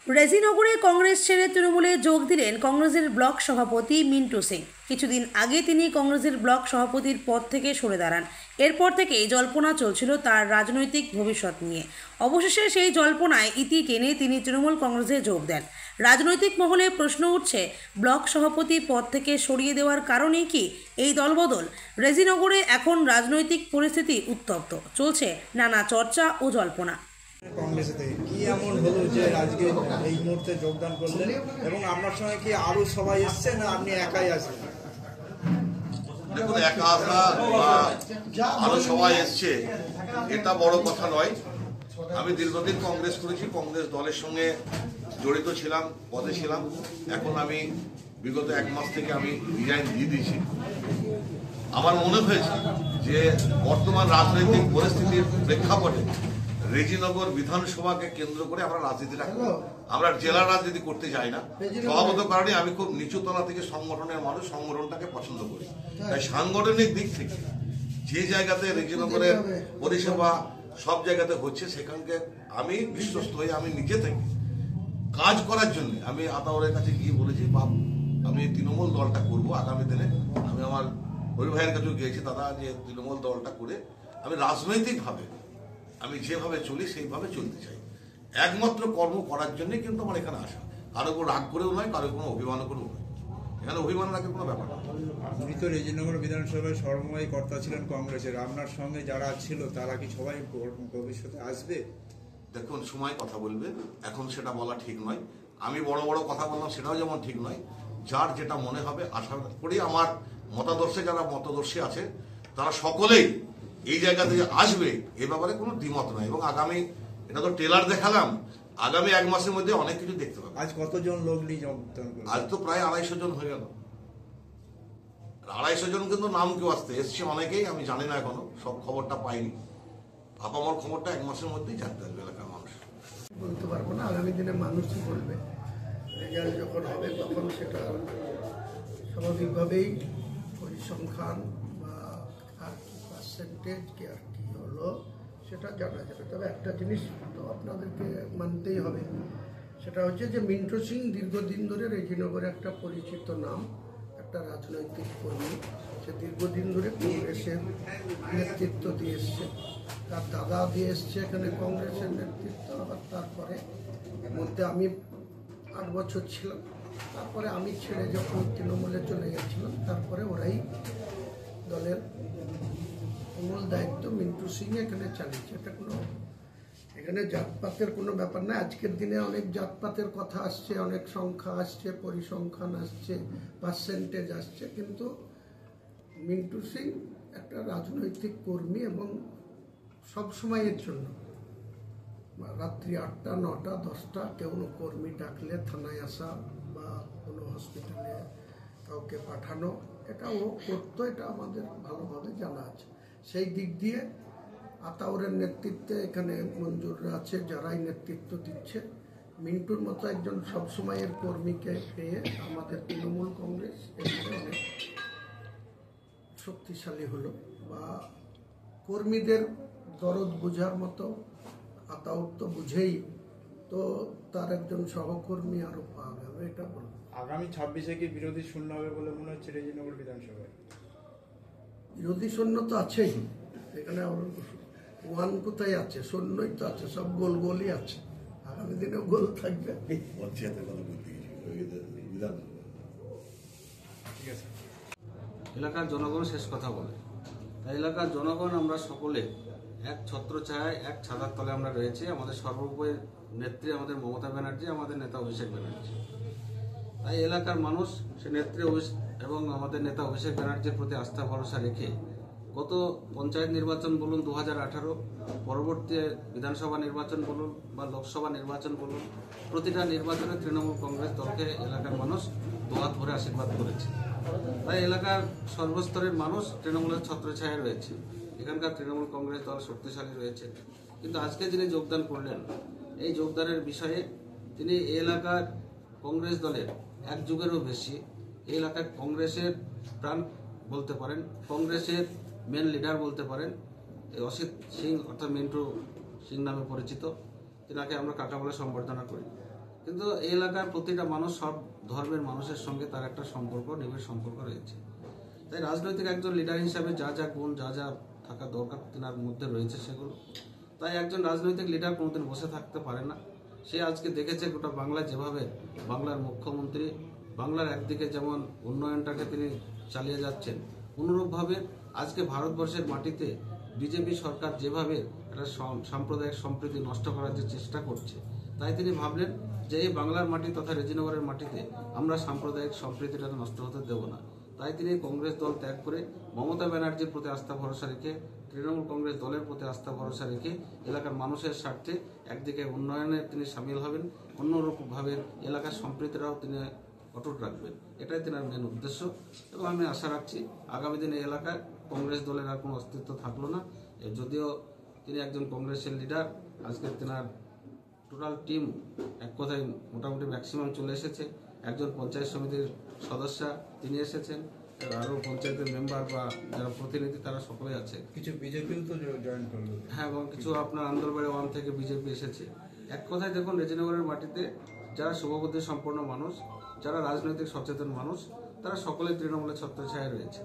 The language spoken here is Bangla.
রেজিনগরে কংগ্রেস ছেড়ে তৃণমূলে যোগ দিলেন কংগ্রেসের ব্লক সভাপতি মিন্টু সিং। কিছুদিন আগে তিনি কংগ্রেসের ব্লক সভাপতির পদ থেকে সরে দাঁড়ান। এরপর থেকেই জল্পনা চলছিল তার রাজনৈতিক ভবিষ্যৎ নিয়ে। অবশেষে সেই জল্পনায় ইতি টেনে তিনি তৃণমূল কংগ্রেসে যোগ দেন। রাজনৈতিক মহলে প্রশ্ন উঠছে, ব্লক সভাপতি পদ থেকে সরিয়ে দেওয়ার কারণেই কি এই দলবদল? রেজিনগরে এখন রাজনৈতিক পরিস্থিতি উত্তপ্ত, চলছে নানা চর্চা ও জল্পনা। কংগ্রেসে থেকে কি এমন হলো যে আজকে এই মুহূর্তে যোগদান করলেন, এবং আপনার সঙ্গে কি আরো সবাই এসছে না আপনি একাই আসবেন? দেখুন, একা আসা বা আরো সবাই এসছে এটা বড় কথা নয়। আমি দীর্ঘদিন কংগ্রেস করেছি, কংগ্রেস দলের সঙ্গে জড়িত ছিলাম, পদে ছিলাম। এখন আমি বিগত 1 মাস থেকে আমি রিজাইন দিয়ে দিয়েছি। আমার মনে হয়েছে যে বর্তমান রাজনৈতিক পরিস্থিতির প্রেক্ষাপটে রেজিনগর বিধানসভাকে কেন্দ্র করে আমরা রাজনীতিটা করি। আমরা জেলার রাজনীতি করতে চাই না। স্বভাবত কারণে আমি খুব নিচুতলা থেকে সংগঠনের মানুষ, সংগঠনটাকে পছন্দ করি। তাই সাংগঠনিক দিক থেকে যে জায়গাতে রেজিনগরের পরিষেবা সব জায়গাতে হচ্ছে, সেখানকে আমি বিশ্বস্ত হয়ে আমি নিজে থেকে কাজ করার জন্য আমি আতাউরের কাছে গিয়ে বলেছি, বাপ আমি তৃণমূল দলটা করব আগামী দিনে। আমি আমার হরি ভাইয়ের কাছেও গিয়েছি, দাদা যে তৃণমূল দলটা করে আমি রাজনৈতিকভাবে আমি যেভাবে চলি সেইভাবে চলতে চাই। একমাত্র কর্ম করার জন্যই কিন্তু আমার এখানে আসা। কারো কোনো রাগ করেও নয়, কারো কোনো অভিমান করেও নয়। এখানে অভিমান রাখার কোনো ব্যাপার না। আপনি তো রেজিনগর বিধানসভায় সর্বময় কর্তা ছিলেন কংগ্রেসের, আপনার সঙ্গে যারা ছিল তারা কি সবাই ভবিষ্যতে আসবে? দেখুন, সময় কথা বলবে, এখন সেটা বলা ঠিক নয়। আমি বড় বড় কথা বললাম সেটাও যেমন ঠিক নয়। যার যেটা মনে হবে, আশা করি আমার মতাদর্শে যারা মতদর্শী আছে তারা সকলেই এই জায়গা থেকে আসবে, এ ব্যাপারে কোনো দ্বিমত নয়। এবং আগামী, এটা তো ট্রেলার দেখালাম, আগামী 1 মাসের মধ্যে অনেক কিছু দেখতে পাবে। আজ কতজন লোক নিয়ে যোগদান করলেন? আজ তো প্রায় 250 জন হয়ে গেল। 250 জন কিন্তু নাম কেউ আসতে এসছে অনেকেই, আমি জানি না এখনো, সব খবরটা পাইনি। আপামর খবরটা 1 মাসের মধ্যেই জানতে পারবে এলাকার মানুষ। বলতে পারবো না, আগামী দিনে মানুষই বলবে। রেজাল্ট যখন হবে তখন সেটা স্বাভাবিকভাবেই পরিসংখ্যান বা আর কি পার্সেন্টেজ কি আর কি হলো সেটা জানা যাবে। তবে একটা জিনিস তো আপনাদেরকে মানতেই হবে, সেটা হচ্ছে যে মিন্টু সিং দীর্ঘদিন ধরে রেজিনগরে একটা পরিচিত নাম, একটা রাজনৈতিক কর্মী। সে দীর্ঘদিন ধরে কংগ্রেসের নেতৃত্ব দিয়ে এসছে, তার দাদা দিয়ে এসছে এখানে কংগ্রেসের নেতৃত্ব। আবার তারপরে এর মধ্যে আমি 8 বছর ছিলাম, তারপরে আমি ছেড়ে যখন তৃণমূলে চলে গেছিলাম, তারপরে ওরাই দলের মূল দায়িত্ব মিন্টু সিং এখানে চালিয়েছে। এটা কোনো, এখানে জাতপাতের কোনো ব্যাপার না। আজকের দিনে অনেক জাতপাতের কথা আসছে, অনেক সংখ্যা আসছে, পরিসংখ্যান আসছে, পার্সেন্টেজ আসছে, কিন্তু মিন্টু সিং একটা রাজনৈতিক কর্মী এবং সব সময়ের জন্য রাত্রি 8টা 9টা 10টা কেউ কর্মী ডাকলে থানায় আসা বা কোনো হসপিটালে কাউকে পাঠানো, এটা ও করতো, এটা আমাদের ভালোভাবে জানা আছে। সেই দিক দিয়ে আতাউরের নেতৃত্বে এখানে মঞ্জুররা আছে, যারাই নেতৃত্ব দিচ্ছে। মিন্টুর মতো একজন সবসময়ের কর্মীকে পেয়ে আমাদের তৃণমূল কংগ্রেস এখানে অনেক শক্তিশালী হলো, বা কর্মীদের দরদ বোঝার মতো আতাউর তো বুঝেই, তো তার একজন সহকর্মী আরো পাওয়া যাবে, এটা বলবো। আগামী 26-এ কি বিরোধী শূন্য হবে বলে মনে হচ্ছে রেজিনগর বিধানসভায়? বিরোধী সৈন্য তো আছেই এখানে, ওয়ান কোথায় আছে, সৈন্যই তো আছে, সব গোল গোলই আছে, আগামী দিনেও গোল থাকবে। ঠিক আছে। এলাকার জনগণ শেষ কথা বলে, তাই এলাকার জনগণ আমরা সকলে এক ছত্রছায়ায়, এক ছাতার তলে আমরা রয়েছি। আমাদের সর্বোপরি নেত্রী আমাদের মমতা ব্যানার্জি, আমাদের নেতা অভিষেক ব্যানার্জি। তাই এলাকার মানুষ সে নেত্রী এবং আমাদের নেতা অভিষেক ব্যানার্জির প্রতি আস্থা ভরসা রেখে গত পঞ্চায়েত নির্বাচন বলুন, 2018 পরবর্তী বিধানসভা নির্বাচন বলুন বা লোকসভা নির্বাচন বলুন, প্রতিটা নির্বাচনে তৃণমূল কংগ্রেস দলকে এলাকার মানুষ দুহাত ভরে আশীর্বাদ করেছে। তাই এলাকার সর্বস্তরের মানুষ তৃণমূলের ছত্রছায়ায় রয়েছে। এখানকার তৃণমূল কংগ্রেস দল শক্তিশালী রয়েছে। কিন্তু আজকে যিনি যোগদান করলেন, এই যোগদানের বিষয়ে তিনি এই এলাকার কংগ্রেস দলের 1 যুগেরও বেশি এই এলাকার কংগ্রেসের প্রাণ বলতে পারেন, কংগ্রেসের মেন লিডার বলতে পারেন, অসিত সিং অর্থাৎ মিন্টু সিং নামে পরিচিত। তিনাকে আমরা কাকা বলে সম্বর্ধনা করি। কিন্তু কিন্তু এই এলাকার প্রতিটা মানুষ, সব ধর্মের মানুষের সঙ্গে তার একটা সম্পর্ক, নিবিড় সম্পর্ক রয়েছে। তাই রাজনৈতিক একজন লিডার হিসাবে যা যা গুণ, যা যা থাকা দরকার তেনার মধ্যে রয়েছে সেগুলো। তাই একজন রাজনৈতিক লিডার কোনোদিন বসে থাকতে পারে না। সে আজকে দেখেছে গোটা বাংলায় যেভাবে বাংলার মুখ্যমন্ত্রী বাংলার একদিকে যেমন উন্নয়নটাকে তিনি চালিয়ে যাচ্ছেন, অনুরূপভাবে আজকে ভারতবর্ষের মাটিতে বিজেপি সরকার যেভাবে একটা সাম্প্রদায়িক সম্প্রীতি নষ্ট করার যে চেষ্টা করছে, তাই তিনি ভাবলেন যে এই বাংলার মাটি তথা রেজিনগরের মাটিতে আমরা সাম্প্রদায়িক সম্প্রীতিটাকে নষ্ট হতে দেব না। তাই তিনি কংগ্রেস দল ত্যাগ করে মমতা ব্যানার্জির প্রতি আস্থা ভরসা রেখে, তৃণমূল কংগ্রেস দলের প্রতি আস্থা ভরসা রেখে এলাকার মানুষের স্বার্থে একদিকে উন্নয়নে তিনি সামিল হবেন, অন্যরূপভাবে এলাকার সম্প্রীতিটাও তিনি অটুট রাখবেন। এটাই তেনার মেন উদ্দেশ্য। এবং আমি আশা রাখছি আগামী দিনে এলাকায় কংগ্রেস দলের আর কোনো অস্তিত্ব থাকলো না। যদিও তিনি একজন কংগ্রেসের লিডার, আজকে তেনার টোটাল টিম এক কথায় মোটামুটি ম্যাক্সিমাম চলে এসেছে। একজন পঞ্চায়েত সমিতির সদস্য তিনি এসেছেন, আরও পঞ্চায়েতের মেম্বার বা যারা প্রতিনিধি তারা সকলেই আছে। কিছু বিজেপিও তো জয়েন করলো। হ্যাঁ, এবং কিছু আপনার আন্দরবাড়ি 1 থেকে বিজেপি এসেছে। এক কথায় দেখুন, রেজিনগরের মাটিতে যারা শুভবুদ্ধি সম্পন্ন মানুষ, যারা রাজনৈতিক সচেতন মানুষ, তারা সকলে তৃণমূলের ছত্রছায়ায় রয়েছে।